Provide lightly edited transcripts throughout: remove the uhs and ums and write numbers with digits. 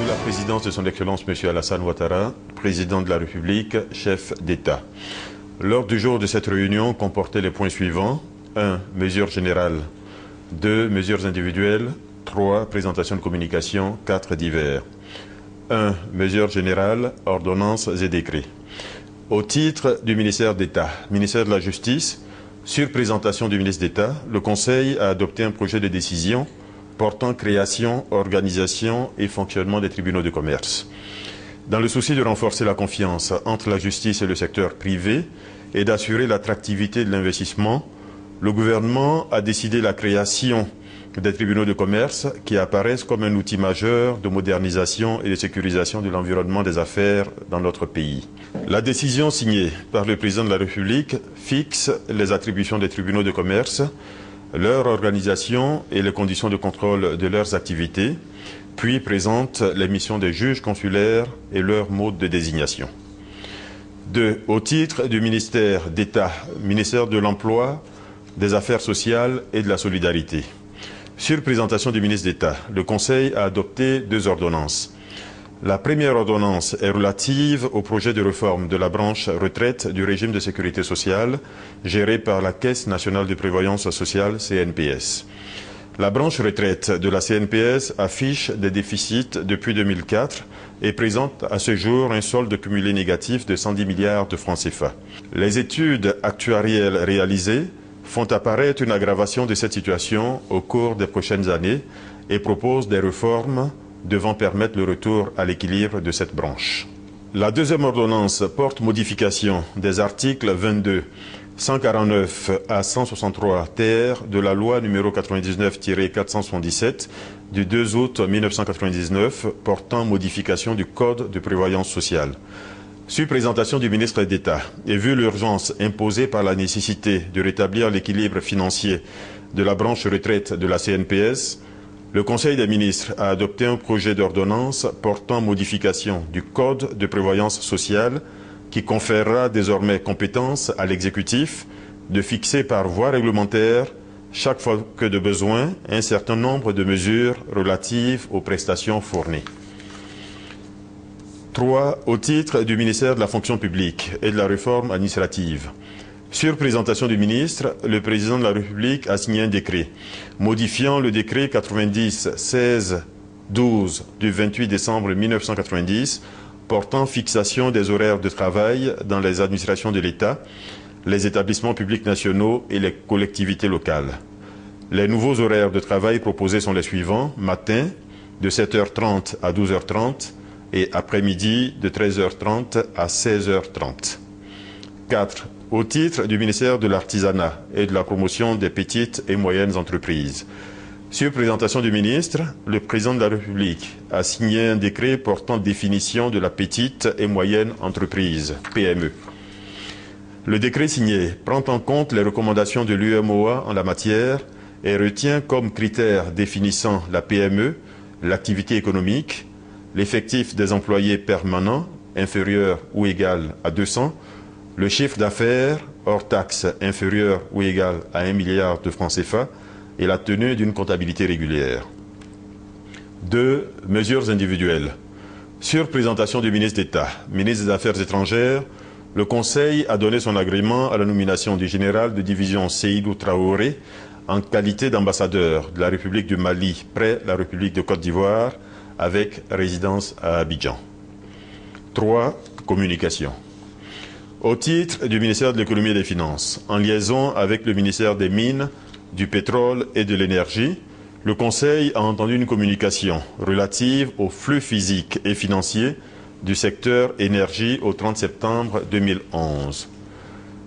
Sous la présidence de son Excellence M. Alassane Ouattara, président de la République, chef d'État. L'ordre du jour de cette réunion comportait les points suivants. 1. Mesures générales. 2. Mesures individuelles. 3. Présentation de communication. 4. Divers. 1. Mesures générales, ordonnances et décrets. Au titre du ministère d'État, ministère de la Justice, sur présentation du ministre d'État, le Conseil a adopté un projet de décision portant création, organisation et fonctionnement des tribunaux de commerce. Dans le souci de renforcer la confiance entre la justice et le secteur privé et d'assurer l'attractivité de l'investissement, le gouvernement a décidé la création des tribunaux de commerce qui apparaissent comme un outil majeur de modernisation et de sécurisation de l'environnement des affaires dans notre pays. La décision signée par le président de la République fixe les attributions des tribunaux de commerce, leur organisation et les conditions de contrôle de leurs activités, puis présente les missions des juges consulaires et leur mode de désignation. 2. Au titre du ministère d'État, ministère de l'Emploi, des Affaires sociales et de la Solidarité. Sur présentation du ministre d'État, le Conseil a adopté 2 ordonnances. La première ordonnance est relative au projet de réforme de la branche retraite du régime de sécurité sociale géré par la Caisse nationale de prévoyance sociale CNPS. La branche retraite de la CNPS affiche des déficits depuis 2004 et présente à ce jour un solde cumulé négatif de 110 milliards de francs CFA. Les études actuarielles réalisées font apparaître une aggravation de cette situation au cours des prochaines années et proposent des réformes devant permettre le retour à l'équilibre de cette branche. La deuxième ordonnance porte modification des articles 22, 149 à 163 ter de la loi numéro 99-477 du 2 août 1999 portant modification du Code de prévoyance sociale. Sur présentation du ministre d'État et vu l'urgence imposée par la nécessité de rétablir l'équilibre financier de la branche retraite de la CNPS, le Conseil des ministres a adopté un projet d'ordonnance portant modification du Code de prévoyance sociale qui conférera désormais compétence à l'exécutif de fixer par voie réglementaire, chaque fois que de besoin, un certain nombre de mesures relatives aux prestations fournies. 3. Au titre du ministère de la fonction publique et de la réforme administrative. Sur présentation du ministre, le président de la République a signé un décret modifiant le décret 90-16-12 du 28 décembre 1990 portant fixation des horaires de travail dans les administrations de l'État, les établissements publics nationaux et les collectivités locales. Les nouveaux horaires de travail proposés sont les suivants: matin de 7h30 à 12h30 et après-midi de 13h30 à 16h30. 4. Au titre du ministère de l'Artisanat et de la promotion des petites et moyennes entreprises. Sur présentation du ministre, le président de la République a signé un décret portant définition de la petite et moyenne entreprise, PME. Le décret signé prend en compte les recommandations de l'UMOA en la matière et retient comme critères définissant la PME, l'activité économique, l'effectif des employés permanents inférieur ou égal à 200, le chiffre d'affaires hors taxe inférieur ou égal à 1 milliard de francs CFA et la tenue d'une comptabilité régulière. 2. Mesures individuelles. Sur présentation du ministre d'État, ministre des Affaires étrangères, le Conseil a donné son agrément à la nomination du général de division Seydou Traoré en qualité d'ambassadeur de la République du Mali près la République de Côte d'Ivoire avec résidence à Abidjan. 3. Communication. Au titre du ministère de l'Économie et des Finances, en liaison avec le ministère des Mines, du Pétrole et de l'Énergie, le Conseil a entendu une communication relative aux flux physiques et financiers du secteur énergie au 30 septembre 2011.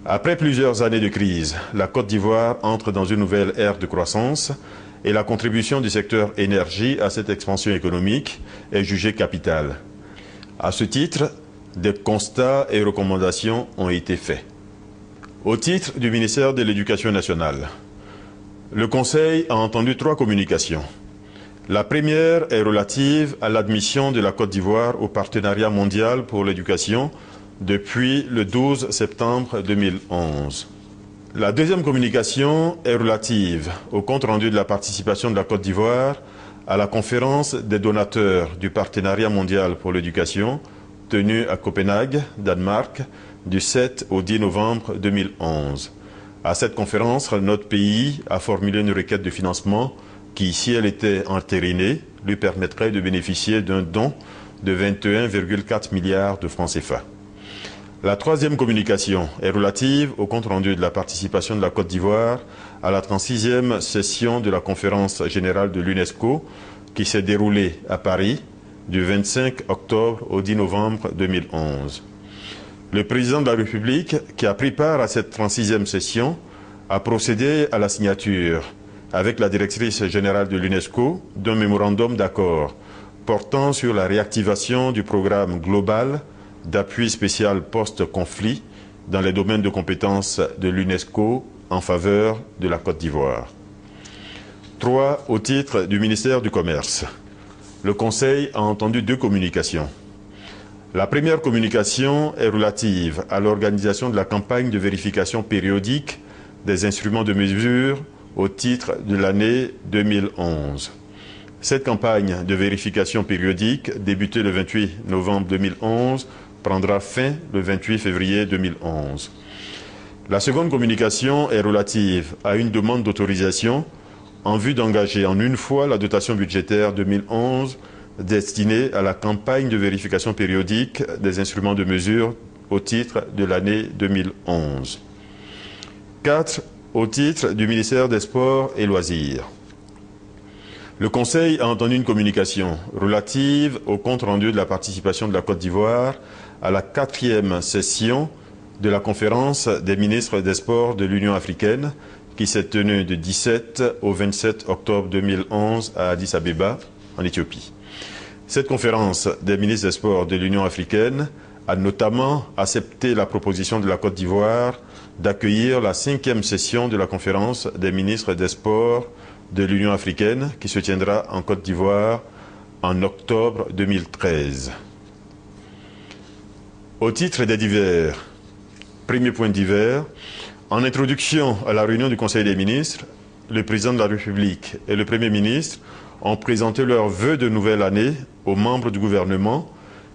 Après plusieurs années de crise, la Côte d'Ivoire entre dans une nouvelle ère de croissance et la contribution du secteur énergie à cette expansion économique est jugée capitale. À ce titre, des constats et recommandations ont été faits. Au titre du ministère de l'Éducation nationale, le Conseil a entendu 3 communications. La première est relative à l'admission de la Côte d'Ivoire au partenariat mondial pour l'éducation depuis le 12 septembre 2011. La deuxième communication est relative au compte rendu de la participation de la Côte d'Ivoire à la conférence des donateurs du Partenariat mondial pour l'éducation tenue à Copenhague, Danemark, du 7 au 10 novembre 2011. À cette conférence, notre pays a formulé une requête de financement qui, si elle était entérinée, lui permettrait de bénéficier d'un don de 21,4 milliards de francs CFA. La troisième communication est relative au compte-rendu de la participation de la Côte d'Ivoire à la 36e session de la conférence générale de l'UNESCO qui s'est déroulée à Paris du 25 octobre au 10 novembre 2011. Le président de la République, qui a pris part à cette 36e session, a procédé à la signature, avec la directrice générale de l'UNESCO, d'un mémorandum d'accord portant sur la réactivation du programme global d'appui spécial post-conflit dans les domaines de compétences de l'UNESCO en faveur de la Côte d'Ivoire. 3. Au titre du ministère du Commerce. Le Conseil a entendu deux communications. La première communication est relative à l'organisation de la campagne de vérification périodique des instruments de mesure au titre de l'année 2011. Cette campagne de vérification périodique, débutée le 28 novembre 2011, prendra fin le 28 février 2011. La seconde communication est relative à une demande d'autorisation en vue d'engager en une fois la dotation budgétaire 2011 destinée à la campagne de vérification périodique des instruments de mesure au titre de l'année 2011. 4. Au titre du ministère des Sports et Loisirs. Le Conseil a entendu une communication relative au compte-rendu de la participation de la Côte d'Ivoire à la 4e session de la conférence des ministres des Sports de l'Union africaine qui s'est tenue du 17 au 27 octobre 2011 à Addis Abeba, en Éthiopie. Cette conférence des ministres des Sports de l'Union africaine a notamment accepté la proposition de la Côte d'Ivoire d'accueillir la 5e session de la conférence des ministres des Sports de l'Union africaine qui se tiendra en Côte d'Ivoire en octobre 2013. Au titre des divers, premier point divers, en introduction à la réunion du Conseil des ministres, le président de la République et le Premier ministre ont présenté leurs vœux de nouvelle année aux membres du gouvernement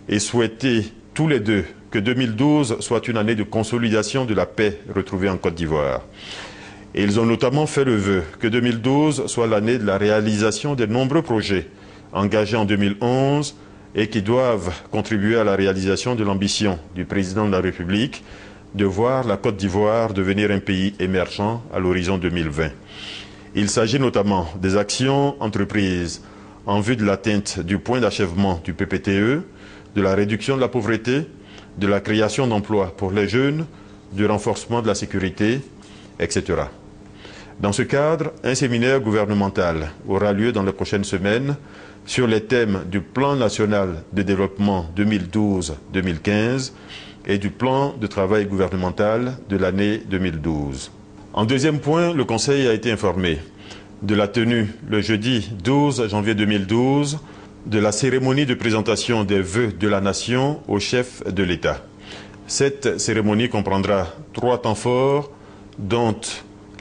et souhaité tous les deux que 2012 soit une année de consolidation de la paix retrouvée en Côte d'Ivoire. Et ils ont notamment fait le vœu que 2012 soit l'année de la réalisation des nombreux projets engagés en 2011 et qui doivent contribuer à la réalisation de l'ambition du président de la République de voir la Côte d'Ivoire devenir un pays émergent à l'horizon 2020. Il s'agit notamment des actions entreprises en vue de l'atteinte du point d'achèvement du PPTE, de la réduction de la pauvreté, de la création d'emplois pour les jeunes, du renforcement de la sécurité, etc. Dans ce cadre, un séminaire gouvernemental aura lieu dans les prochaines semaines sur les thèmes du Plan national de développement 2012-2015 et du plan de travail gouvernemental de l'année 2012. En deuxième point, le Conseil a été informé de la tenue le jeudi 12 janvier 2012 de la cérémonie de présentation des vœux de la nation au chef de l'État. Cette cérémonie comprendra 3 temps forts, dont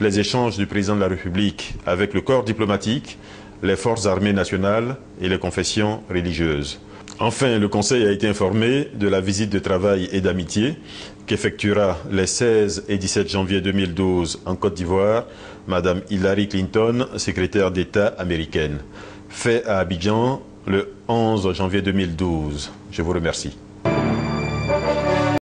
les échanges du président de la République avec le corps diplomatique, les forces armées nationales et les confessions religieuses. Enfin, le Conseil a été informé de la visite de travail et d'amitié qu'effectuera les 16 et 17 janvier 2012 en Côte d'Ivoire Madame Hillary Clinton, secrétaire d'État américaine. Fait à Abidjan le 11 janvier 2012. Je vous remercie.